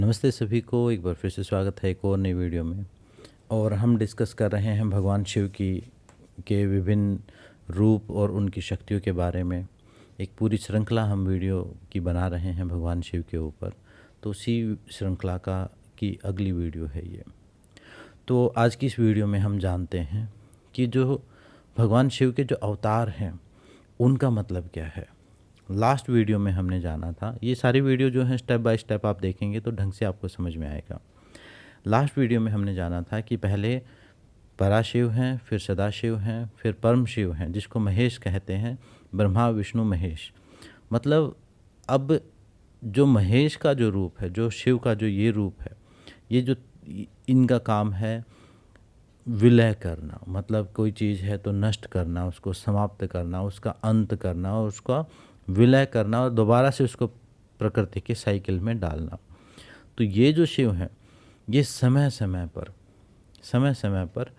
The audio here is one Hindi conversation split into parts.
नमस्ते सभी को, एक बार फिर से स्वागत है एक और नई वीडियो में। और हम डिस्कस कर रहे हैं भगवान शिव के विभिन्न रूप और उनकी शक्तियों के बारे में। एक पूरी श्रृंखला हम वीडियो की बना रहे हैं भगवान शिव के ऊपर, तो उसी श्रृंखला की अगली वीडियो है ये। तो आज की इस वीडियो में हम जानते हैं कि जो भगवान शिव के जो अवतार हैं उनका मतलब क्या है। लास्ट वीडियो में हमने जाना था, ये सारी वीडियो जो हैं स्टेप बाय स्टेप आप देखेंगे तो ढंग से आपको समझ में आएगा। लास्ट वीडियो में हमने जाना था कि पहले पराशिव हैं, फिर सदाशिव हैं, फिर परम शिव हैं जिसको महेश कहते हैं, ब्रह्मा विष्णु महेश। मतलब अब जो महेश का जो रूप है, जो शिव का जो ये रूप है, ये जो इनका काम है विलय करना। मतलब कोई चीज़ है तो नष्ट करना, उसको समाप्त करना, उसका अंत करना और उसका विलय करना और दोबारा से उसको प्रकृति के साइकिल में डालना। तो ये जो शिव हैं ये समय समय पर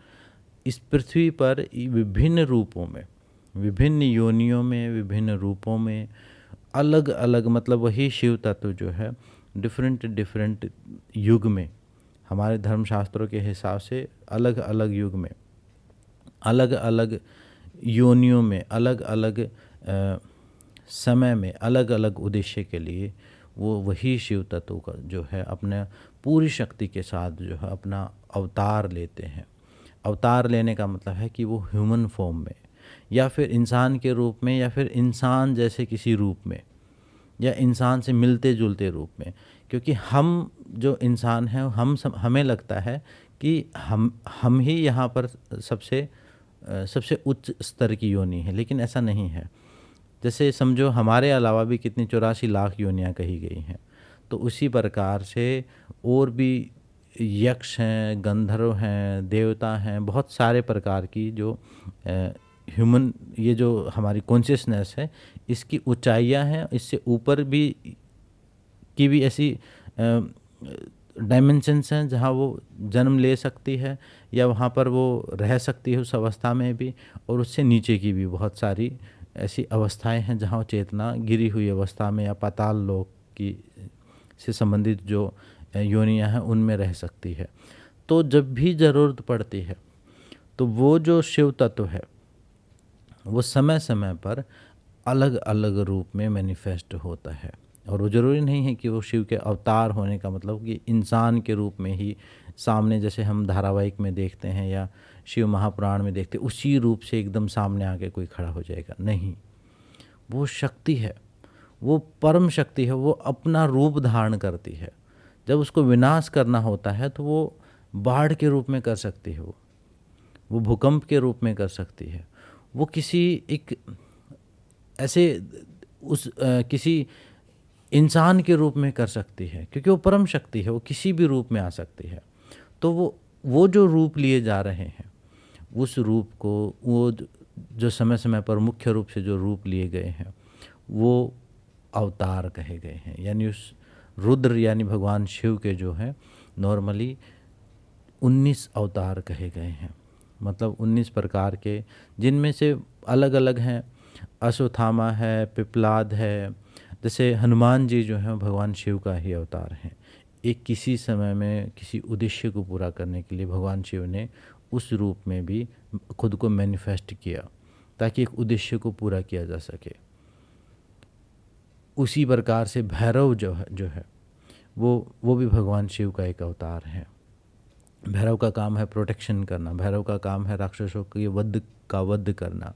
इस पृथ्वी पर विभिन्न रूपों में, विभिन्न योनियों में, विभिन्न रूपों में अलग अलग, मतलब वही शिव तत्व जो है डिफरेंट युग में, हमारे धर्मशास्त्रों के हिसाब से अलग अलग युग में, अलग अलग योनियों में, अलग अलग समय में, अलग अलग उद्देश्य के लिए वो वही शिव तत्व का जो है अपने पूरी शक्ति के साथ जो है अपना अवतार लेते हैं। अवतार लेने का मतलब है कि वो ह्यूमन फॉर्म में या फिर इंसान के रूप में या फिर इंसान जैसे किसी रूप में या इंसान से मिलते जुलते रूप में। क्योंकि हम जो इंसान हैं हमें लगता है कि हम ही यहाँ पर सबसे उच्च स्तर की योनि है, लेकिन ऐसा नहीं है। जैसे समझो हमारे अलावा भी कितनी 84 लाख योनियाँ कही गई हैं, तो उसी प्रकार से और भी यक्ष हैं, गंधर्व हैं, देवता हैं, बहुत सारे प्रकार की जो ह्यूमन, ये जो हमारी कॉन्शियसनेस है इसकी ऊंचाइयाँ हैं। इससे ऊपर भी की भी ऐसी डायमेंशंस हैं जहाँ वो जन्म ले सकती है या वहाँ पर वो रह सकती है उस अवस्था में भी, और उससे नीचे की भी बहुत सारी ऐसी अवस्थाएं हैं जहाँ वो चेतना गिरी हुई अवस्था में या पाताल लोक की से संबंधित जो योनियाँ हैं उनमें रह सकती है। तो जब भी ज़रूरत पड़ती है तो वो जो शिव तत्व है वो समय समय पर अलग अलग रूप में मैनिफेस्ट होता है। और वो ज़रूरी नहीं है कि वो शिव के अवतार होने का मतलब कि इंसान के रूप में ही सामने, जैसे हम धारावाहिक में देखते हैं या शिव महापुराण में देखते हैं, उसी रूप से एकदम सामने आके कोई खड़ा हो जाएगा, नहीं। वो शक्ति है, वो परम शक्ति है, वो अपना रूप धारण करती है। जब उसको विनाश करना होता है तो वो बाढ़ के रूप में कर सकती है, वो भूकंप के रूप में कर सकती है, वो किसी एक ऐसे किसी इंसान के रूप में कर सकती है, क्योंकि वो परम शक्ति है, वो किसी भी रूप में आ सकती है। तो वो जो रूप लिए जा रहे हैं उस रूप को, वो जो समय समय पर मुख्य रूप से जो रूप लिए गए हैं वो अवतार कहे गए हैं। यानी उस रुद्र यानी भगवान शिव के जो हैं नॉर्मली 19 अवतार कहे गए हैं। मतलब 19 प्रकार के, जिनमें से अलग अलग हैं। अश्वत्थामा है, पिपलाद है, जैसे हनुमान जी जो हैं भगवान शिव का ही अवतार हैं। एक किसी समय में किसी उद्देश्य को पूरा करने के लिए भगवान शिव ने उस रूप में भी खुद को मैनिफेस्ट किया ताकि एक उद्देश्य को पूरा किया जा सके। उसी प्रकार से भैरव जो है वो भी भगवान शिव का एक अवतार है। भैरव का काम है प्रोटेक्शन करना, भैरव का काम है राक्षसों के वध करना।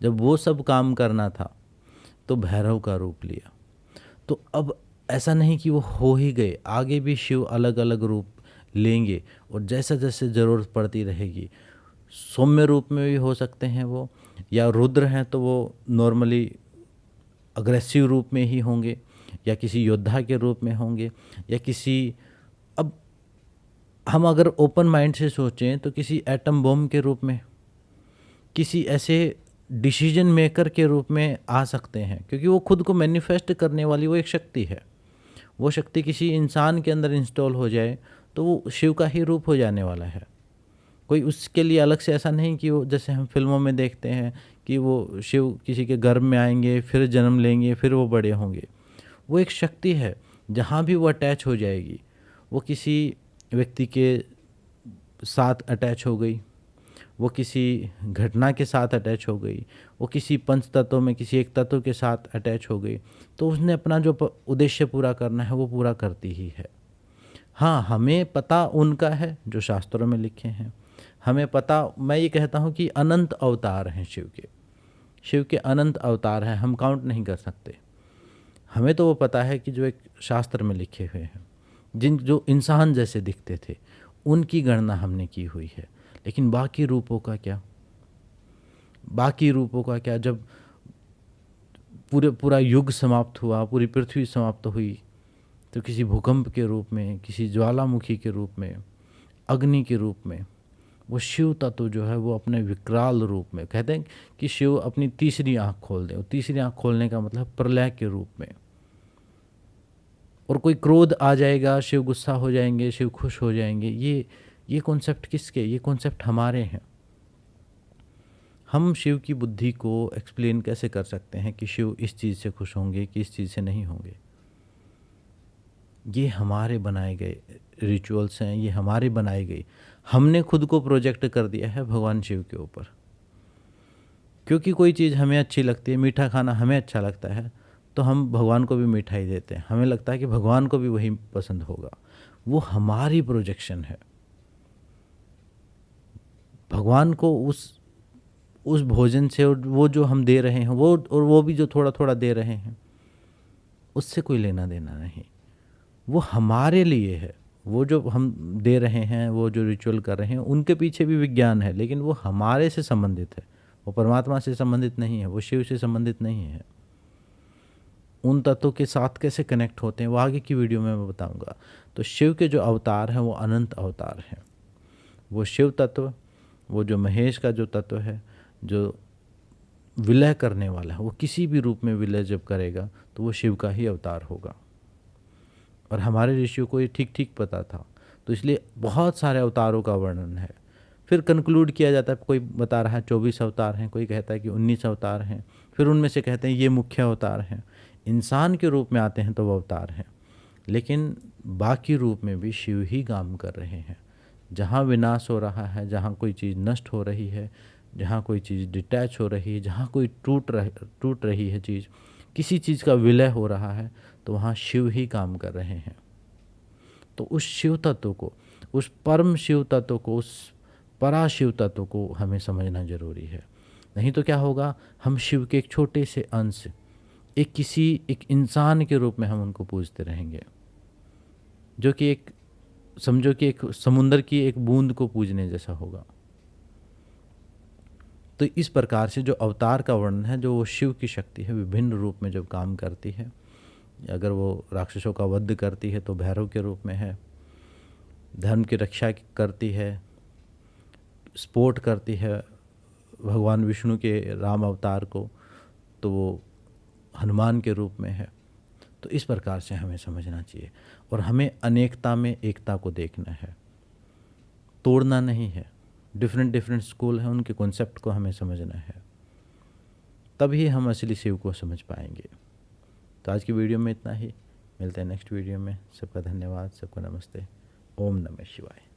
जब वो सब काम करना था तो भैरव का रूप लिया। तो अब ऐसा नहीं कि वो हो ही गए, आगे भी शिव अलग अलग रूप लेंगे और जैसे जैसे ज़रूरत पड़ती रहेगी। सौम्य रूप में भी हो सकते हैं वो, या रुद्र हैं तो वो नॉर्मली अग्रेसिव रूप में ही होंगे, या किसी योद्धा के रूप में होंगे, या किसी, अब हम अगर ओपन माइंड से सोचें तो किसी एटम बम के रूप में, किसी ऐसे डिसीजन मेकर के रूप में आ सकते हैं, क्योंकि वो खुद को मैनिफेस्ट करने वाली वो एक शक्ति है। वो शक्ति किसी इंसान के अंदर इंस्टॉल हो जाए तो वो शिव का ही रूप हो जाने वाला है। कोई उसके लिए अलग से ऐसा नहीं कि वो, जैसे हम फिल्मों में देखते हैं कि वो शिव किसी के गर्भ में आएंगे, फिर जन्म लेंगे, फिर वो बड़े होंगे। वो एक शक्ति है, जहाँ भी वो अटैच हो जाएगी वो किसी व्यक्ति के साथ अटैच हो गई, वो किसी घटना के साथ अटैच हो गई, वो किसी पंच तत्व में किसी एक तत्व के साथ अटैच हो गई, तो उसने अपना जो उद्देश्य पूरा करना है वो पूरा करती ही है। हाँ, हमें पता उनका है जो शास्त्रों में लिखे हैं, हमें पता, मैं ये कहता हूँ कि अनंत अवतार हैं शिव के अनंत अवतार हैं, हम काउंट नहीं कर सकते। हमें तो वो पता है कि जो एक शास्त्र में लिखे हुए हैं, जो इंसान जैसे दिखते थे उनकी गणना हमने की हुई है, लेकिन बाकी रूपों का क्या, जब पूरा युग समाप्त हुआ, पूरी पृथ्वी समाप्त हुई, तो किसी भूकंप के रूप में, किसी ज्वालामुखी के रूप में, अग्नि के रूप में वो शिव तत्व जो है वो अपने विकराल रूप में, कहते हैं कि शिव अपनी तीसरी आंख खोल दे। तीसरी आंख खोलने का मतलब प्रलय के रूप में, और कोई क्रोध आ जाएगा, शिव गुस्सा हो जाएंगे, शिव खुश हो जाएंगे। ये कॉन्सेप्ट किसके? ये कॉन्सेप्ट हमारे हैं। हम शिव की बुद्धि को एक्सप्लेन कैसे कर सकते हैं कि शिव इस चीज़ से खुश होंगे कि इस चीज़ से नहीं होंगे? ये हमारे बनाए गए रिचुअल्स हैं, ये हमारे बनाए गए, हमने खुद को प्रोजेक्ट कर दिया है भगवान शिव के ऊपर। क्योंकि कोई चीज़ हमें अच्छी लगती है, मीठा खाना हमें अच्छा लगता है, तो हम भगवान को भी मिठाई देते हैं। हमें लगता है कि भगवान को भी वही पसंद होगा। वो हमारी प्रोजेक्शन है। भगवान को उस भोजन से, और वो जो हम दे रहे हैं, वो भी जो थोड़ा थोड़ा दे रहे हैं, उससे कोई लेना देना नहीं। वो हमारे लिए है। वो जो हम दे रहे हैं, वो जो रिचुअल कर रहे हैं, उनके पीछे भी विज्ञान है, लेकिन वो हमारे से संबंधित है। वो परमात्मा से संबंधित नहीं है, वो शिव से संबंधित नहीं है। उन तत्वों के साथ कैसे कनेक्ट होते हैं वो आगे की वीडियो में मैं बताऊंगा। तो शिव के जो अवतार हैं वो अनंत अवतार हैं। वो शिव तत्व, वो जो महेश का जो तत्व है, जो विलय करने वाला है, वो किसी भी रूप में विलय जब करेगा तो वो शिव का ही अवतार होगा। और हमारे ऋषियों को ये ठीक ठीक पता था, तो इसलिए बहुत सारे अवतारों का वर्णन है। फिर कंक्लूड किया जाता है, कोई बता रहा है 24 अवतार हैं, कोई कहता है कि 19 अवतार हैं, फिर उनमें से कहते हैं ये मुख्य अवतार हैं। इंसान के रूप में आते हैं तो वो अवतार हैं, लेकिन बाकी रूप में भी शिव ही काम कर रहे हैं। जहाँ विनाश हो रहा है, जहाँ कोई चीज़ नष्ट हो रही है, जहाँ कोई चीज़ डिटैच हो रही है, जहाँ कोई टूट रही है चीज़, किसी चीज़ का विलय हो रहा है, तो वहाँ शिव ही काम कर रहे हैं। तो उस शिव तत्व को, उस परम शिव तत्व को, उस परा शिव तत्व को हमें समझना जरूरी है। नहीं तो क्या होगा, हम शिव के एक छोटे से अंश, एक इंसान के रूप में हम उनको पूजते रहेंगे, जो कि समझो कि एक समुंदर की एक बूंद को पूजने जैसा होगा। तो इस प्रकार से जो अवतार का वर्णन है, जो वो शिव की शक्ति है, विभिन्न रूप में जब काम करती है, अगर वो राक्षसों का वध करती है तो भैरव के रूप में है, धर्म की रक्षा करती है, सपोर्ट करती है भगवान विष्णु के राम अवतार को, तो वो हनुमान के रूप में है। तो इस प्रकार से हमें समझना चाहिए, और हमें अनेकता में एकता को देखना है, तोड़ना नहीं है। डिफरेंट स्कूल हैं, उनके कॉन्सेप्ट को हमें समझना है, तभी हम असली शिव को समझ पाएंगे। तो आज की वीडियो में इतना ही, मिलते हैं नेक्स्ट वीडियो में। सबका धन्यवाद, सबको नमस्ते। ओम नमः शिवाय।